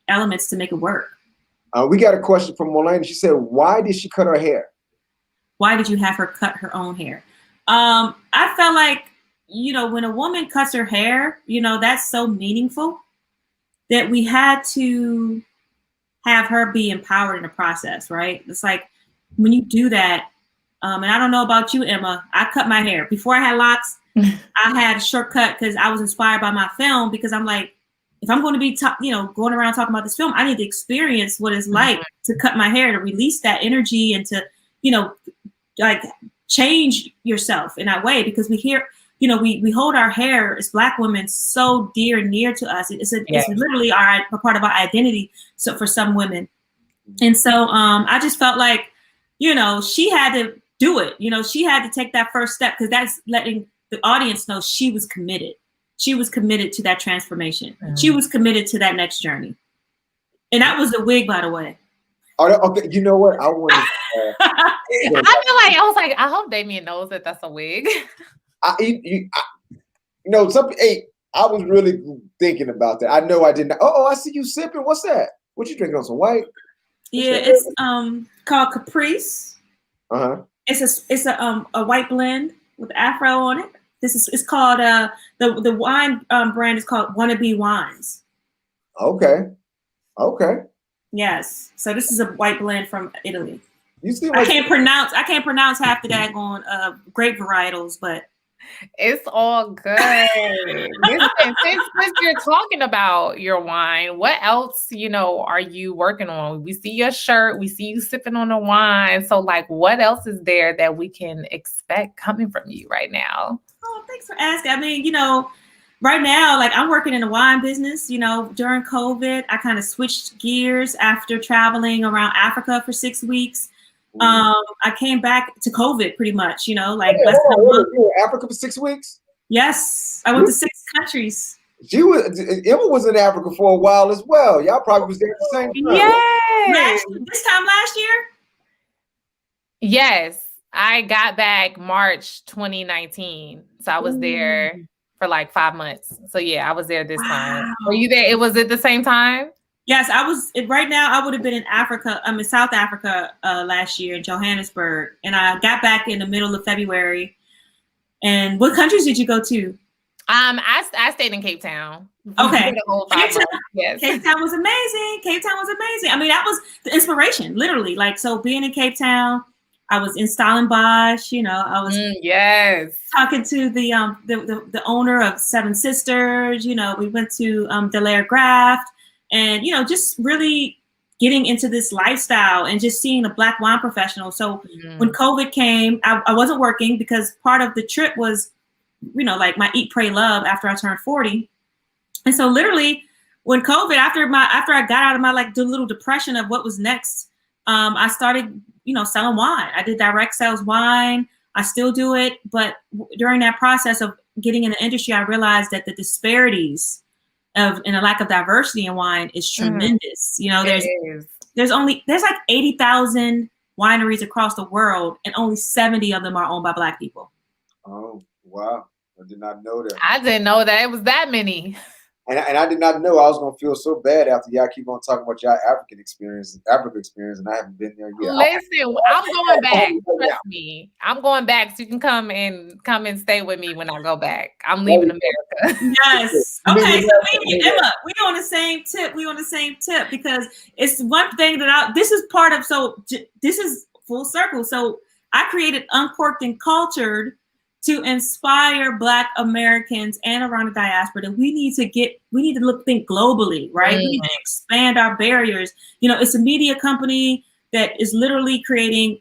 elements to make it work. We got a question from Molane. She said, why did she cut her hair? Why did you have her cut her own hair? I felt like, when a woman cuts her hair, that's so meaningful that we had to have her be empowered in the process, right? It's like when you do that, and I don't know about you, Emma, I cut my hair. Before I had locks, I had a shortcut because I was inspired by my film, because I'm like, if I'm going to be, going around talking about this film, I need to experience what it's like to cut my hair, to release that energy and to, like change yourself in that way. Because we hear, we hold our hair as Black women so dear and near to us. It's literally a part of our identity. So for some women. And so I just felt like, she had to do it. She had to take that first step, because that's letting the audience know she was committed. She was committed to that transformation. She was committed to that next journey. And that was the wig, by the way. Okay, you know what? I want to. I was like, I hope Damien knows that that's a wig. I was really thinking about that. I know I didn't. I see you sipping. What's that? What you drinking on? Some white? It's called Caprice. It's a white blend with Afro on it. It's called the wine brand is called Wannabe Wines. Okay. Yes. So this is a white blend from Italy. You see, I can't pronounce half the daggone grape varietals, but it's all good. Listen, since you're talking about your wine, what else, are you working on? We see your shirt, we see you sipping on the wine. So like, what else is there that we can expect coming from you right now? Oh, thanks for asking. I mean, right now, like I'm working in the wine business, during COVID, I kind of switched gears after traveling around Africa for 6 weeks. I came back to COVID pretty much, less than a month. You were in Africa for 6 weeks? Yes, I went to 6 countries. Emma was in Africa for a while as well. Y'all probably was there at the same time. Yes. This time last year? Yes. I got back March 2019. So I was there for like 5 months. So yeah, I was there this time. Were you there? It was at the same time? Yes, I was. Right now, I would have been in Africa. I'm in South Africa last year in Johannesburg, and I got back in the middle of February. And what countries did you go to? I stayed in Cape Town. Okay, Yes. Cape Town was amazing. I mean, that was the inspiration, literally. Like, so being in Cape Town, I was in Stellenbosch. I was talking to the owner of Seven Sisters. We went to Delaire Graft. And, just really getting into this lifestyle and just seeing a Black wine professional. So when COVID came, I wasn't working, because part of the trip was, like my eat, pray, love after I turned 40. And so literally when COVID, after I got out of my like the little depression of what was next, I started, selling wine. I did direct sales wine. I still do it. But during that process of getting in the industry, I realized that the disparities and a lack of diversity in wine is tremendous. There's like 80,000 wineries across the world, and only 70 of them are owned by Black people. Oh, wow. I did not know that. I didn't know that it was that many. And I did not know I was gonna feel so bad after y'all keep on talking about y'all Africa experience, and I haven't been there yet. Listen, I'm going back. Trust me, I'm going back. So you can come and stay with me when I go back. I'm leaving America. Yes. Okay. So Emma, we on the same tip. We on the same tip because it's one thing that this is part of. So this is full circle. So I created Uncorked and Cultured to inspire Black Americans and around the diaspora that we need to think globally, right? We need to expand our barriers. You know, it's a media company that is literally creating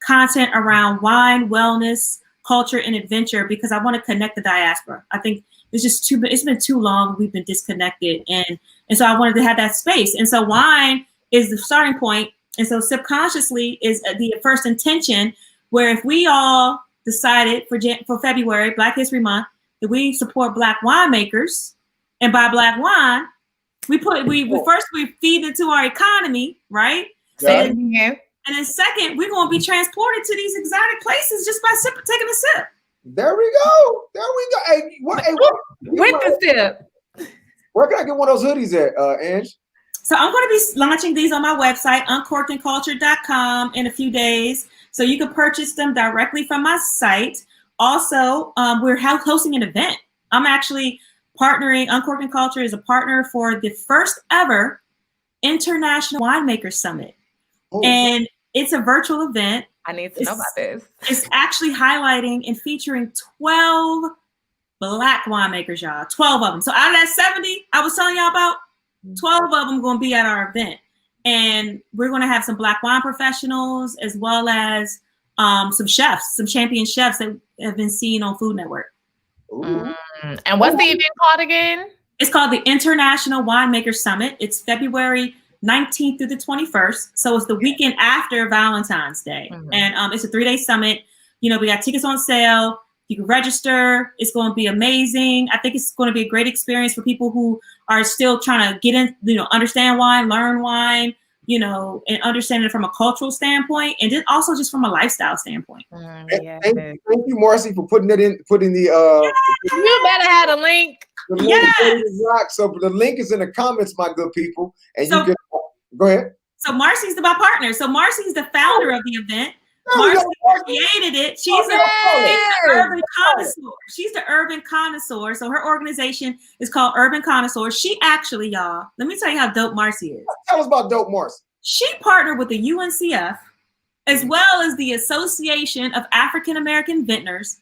content around wine, wellness, culture, and adventure because I want to connect the diaspora. I think it's been too long we've been disconnected, and so I wanted to have that space. And so wine is the starting point, and so subconsciously is the first intention. Where if we all decided for February, Black History Month, that we support Black winemakers, and by Black wine, we feed into our economy, right? Yeah. And then second, we're going to be transported to these exotic places just by taking a sip. There we go. Hey, with the sip. Where can I get one of those hoodies at, Ange? So I'm going to be launching these on my website, uncorkedandcultured.com, in a few days. So you can purchase them directly from my site. Also, we're hosting an event. I'm actually partnering. Uncorked and Culture is a partner for the first ever International Winemaker Summit. And it's a virtual event. I need to know about this. It's actually highlighting and featuring 12 Black winemakers, y'all. 12 of them. So out of that 70 I was telling y'all about, 12 of them going to be at our event. And we're going to have some Black wine professionals as well as some chefs, some champion chefs that have been seen on Food Network. And what's the event called again? It's called the International Winemaker Summit. It's February 19th through the 21st. So it's the weekend after Valentine's Day. And it's a 3-day summit. You know, we got tickets on sale. You can register. It's going to be amazing. I think it's going to be a great experience for people who are still trying to get in, understand wine, learn wine, and understand it from a cultural standpoint, and then also just from a lifestyle standpoint. Thank you, Marcy, for putting the. You better have a link. So the link is in the comments, my good people, and you can go ahead. So Marcy's my partner. So Marcy's the founder of the event. Marcy created it. She's an urban connoisseur. She's the urban connoisseur. So her organization is called Urban Connoisseur. She actually, y'all, let me tell you how dope Marcy is. Tell us about dope Marcy. She partnered with the UNCF as well as the Association of African American Vintners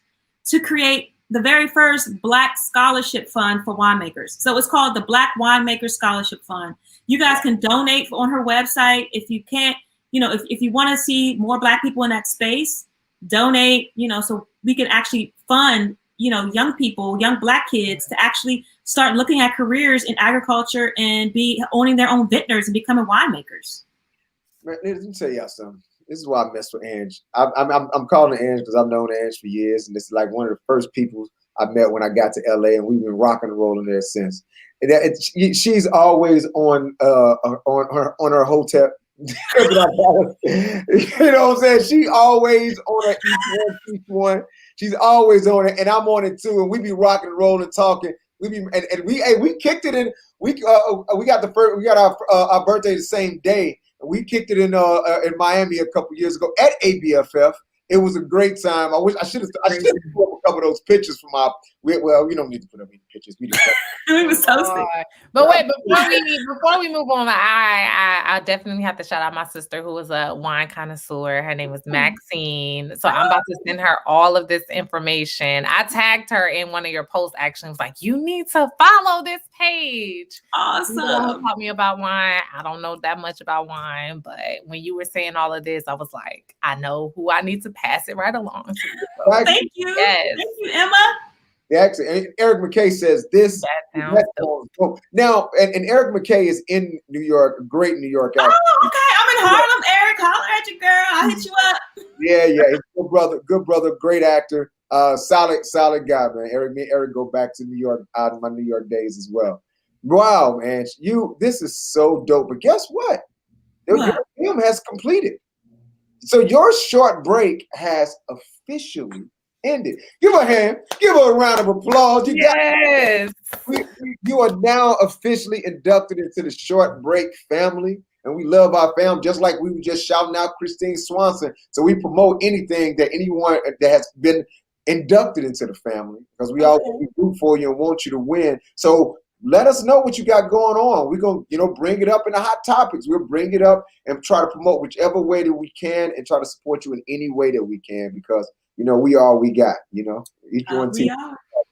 to create the very first Black scholarship fund for winemakers. So it's called the Black Winemaker Scholarship Fund. You guys can donate on her website. If you can't, if you want to see more Black people in that space, donate, so we can actually fund, young people, young Black kids to actually start looking at careers in agriculture and be owning their own vintners and becoming winemakers. Man, let me tell y'all something. This is why I messed with Ange. I'm calling her Ange because I've known Ange for years, and it's like one of the first people I met when I got to LA, and we've been rocking and rolling there since. And she's always on her hotel. You know what I'm saying? She always on each one. She's always on it, and I'm on it too. And we be rocking and rolling, talking. We kicked it in. We got our birthday the same day. And we kicked it in Miami a couple years ago at ABFF. It was a great time. I should have put up a couple of those pictures from we don't need to put up any pictures. We just we was toasting. But wait, before we move on, I definitely have to shout out my sister who was a wine connoisseur. Her name was Maxine. So I'm about to send her all of this information. I tagged her in one of your posts. Actually, was like, you need to follow this page. Awesome. Taught me about wine. I don't know that much about wine, but when you were saying all of this, I was like, I know who I need to pass it right along to. So, thank you. Yes. Thank you, Emma. Yeah, actually, and Eric McCae says this. Now, and Eric McCae is in New York, a great New York actor. Oh, okay. I'm in Harlem, Eric. Holler at you, girl. I'll hit you up. Yeah. Good brother, great actor. Solid guy, man. Me and Eric go back to New York out of my New York days as well. Wow, man. This is so dope. But guess what? Your film has completed. So your short break has officially End it. Give her a hand. Give her a round of applause. Yes. You are now officially inducted into the Short Break family. And we love our family, just like we were just shouting out Christine Swanson. So we promote anything that anyone that has been inducted into the family, because we all root for you and want you to win. So let us know what you got going on. We're going to, bring it up in the hot topics. We'll bring it up and try to promote whichever way that we can and try to support you in any way that we can, because, we are all we got, each one team.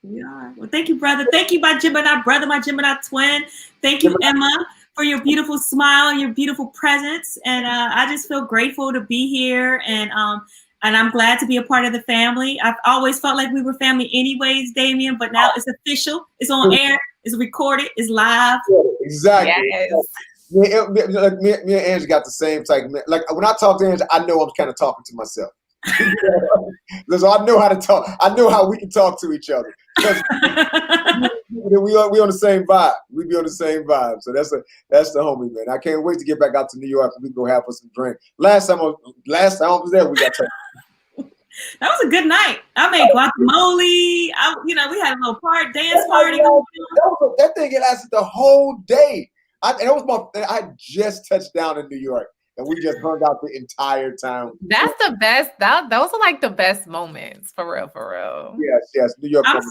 We are. Well, thank you, brother. Thank you, my Gemini brother, my Gemini twin. Thank you, Emma, for your beautiful smile and your beautiful presence. And I just feel grateful to be here. And I'm glad to be a part of the family. I've always felt like we were family anyways, Damien, but now it's official. It's on air. It's recorded. It's live. Exactly. Yes. Me and Angela got the same type. Like when I talk to Angela, I know I'm kind of talking to myself. So I know how to talk. I know how we can talk to each other. We on the same vibe. We be on the same vibe. So that's the homie, man. I can't wait to get back out to New York and we go have us some drink. Last time I was there, we got to. That was a good night. I made guacamole. We had a little dance party. That thing lasted the whole day. I just touched down in New York. And we just hung out the entire time. That's the best. Those are like the best moments, for real. Yes. New York. I'm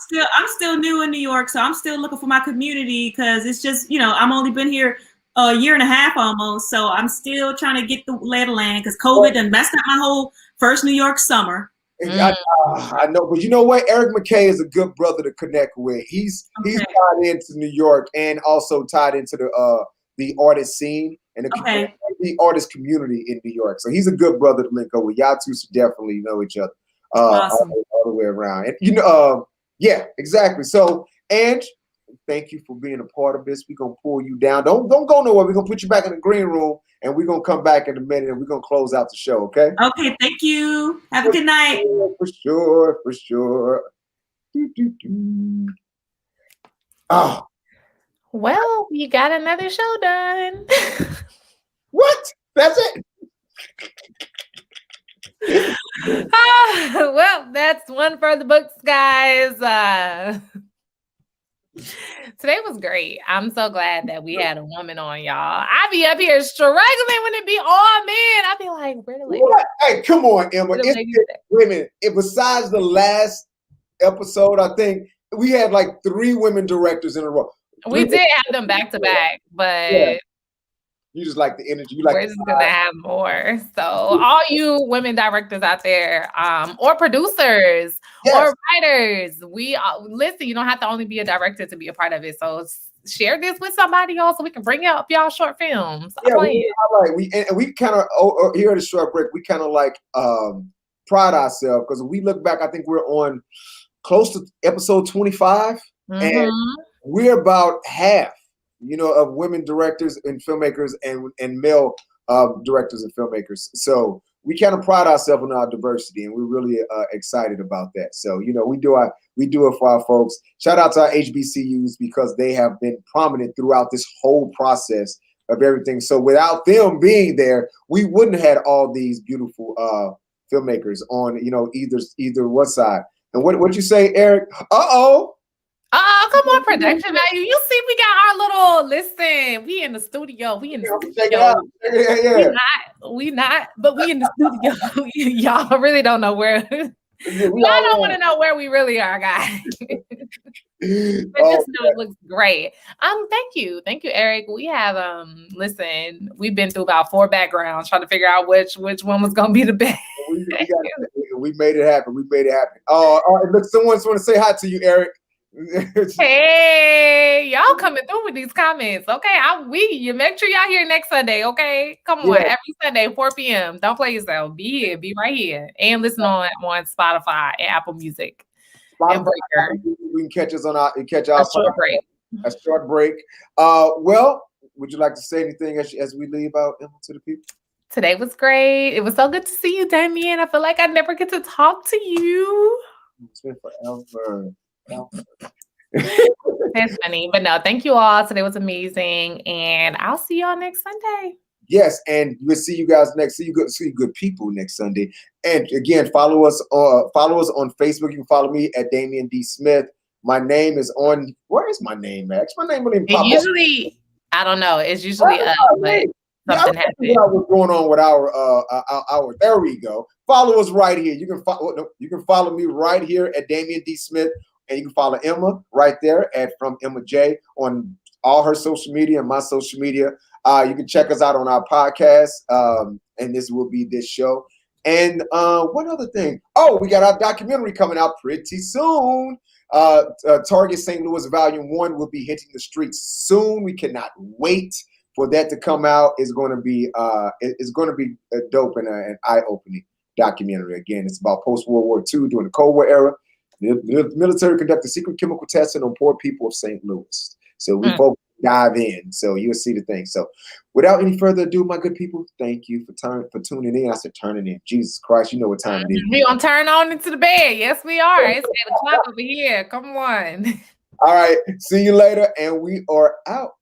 still new in New York, so I'm still looking for my community, because it's just, I'm only been here a year and a half almost, so I'm still trying to get the lay of the land, because COVID done messed up my whole first New York summer. I know, but you know what? Eric McCrae is a good brother to connect with. He's tied into New York and also tied into the artist scene and the artist community in New York. So he's a good brother to link up with. Y'all two should definitely know each other awesome. all the way around. And yeah, exactly. So, Ange, thank you for being a part of this. We're gonna pull you down. Don't go nowhere. We're gonna put you back in the green room, and we're gonna come back in a minute, and we're gonna close out the show. Okay? Okay. Thank you. Have a good night. For sure. Oh. Well, you got another show done. What? That's it? Well, that's one for the books, guys. Today was great. I'm so glad that we had a woman on, y'all. I be up here struggling when it be all men. I be like, where the ladies? Hey, come on, Emma. Wait a minute. Besides the last episode, I think we had like 3 women directors in a row. We did have them back to back, but you just like the energy. We're just gonna have more. So all you women directors out there, or producers, or writers, we listen. You don't have to only be a director to be a part of it. So share this with somebody else so we can bring up y'all short films. We kind of here at the Short Break, we kind of like pride ourselves, because we look back. I think we're on close to episode 25, and we're about half, of women directors and filmmakers and male directors and filmmakers. So we kind of pride ourselves on our diversity, and we're really excited about that. So, we do it for our folks. Shout out to our HBCUs, because they have been prominent throughout this whole process of everything. So without them being there, we wouldn't have had all these beautiful filmmakers on, either one side. And what you say, Eric? Oh, come on, production value. You see, we got our little listen. We in the studio. We not, but we in the studio. Y'all really don't know where. Y'all don't want to know where we really are, guys. But just know it looks great. Thank you, Eric. We have listen. We've been through about 4 backgrounds trying to figure out which one was gonna be the best. We made it happen. Look, someone's want to say hi to you, Eric. Hey, y'all coming through with these comments, okay? You make sure y'all here next Sunday, okay? Come on, every Sunday, 4 p.m. Don't play yourself. Be here, be right here, and listen on Spotify and Apple Music and Breaker. We can catch us on our Short Break. A Short Break. Well, would you like to say anything as we leave out, Emma, to the people? Today was great. It was so good to see you, Damien. I feel like I never get to talk to you. It's been forever. It's funny, but no, thank you all. Today was amazing, and I'll see y'all next Sunday. Yes, and we'll see you guys next. See you good people next Sunday. And again, follow us on Facebook. You can follow me at Damien D. Smith. My name is on. Where is my name, Max? My name wouldn't even pop Usually, I don't know. It's usually but something happened. What's going on with our? There we go. Follow us right here. You can follow me right here at Damien D. Smith, and you can follow Emma right there at From Emma J on all her social media and my social media. You can check us out on our podcast, and this will be this show. And one other thing. Oh, we got our documentary coming out pretty soon. Target St. Louis Volume 1 will be hitting the streets soon. We cannot wait for that to come out. It's going to be a dope and an eye-opening documentary. Again, it's about post-World War II during the Cold War era. The military conducted secret chemical testing on poor people of St. Louis. So we folks dive in. So you'll see the thing. So without any further ado, my good people, thank you for tuning in. I said turning in. Jesus Christ, you know what time it is. We're going to turn on into the bed. Yes, we are. It's 8 o'clock over here. Come on. All right. See you later. And we are out.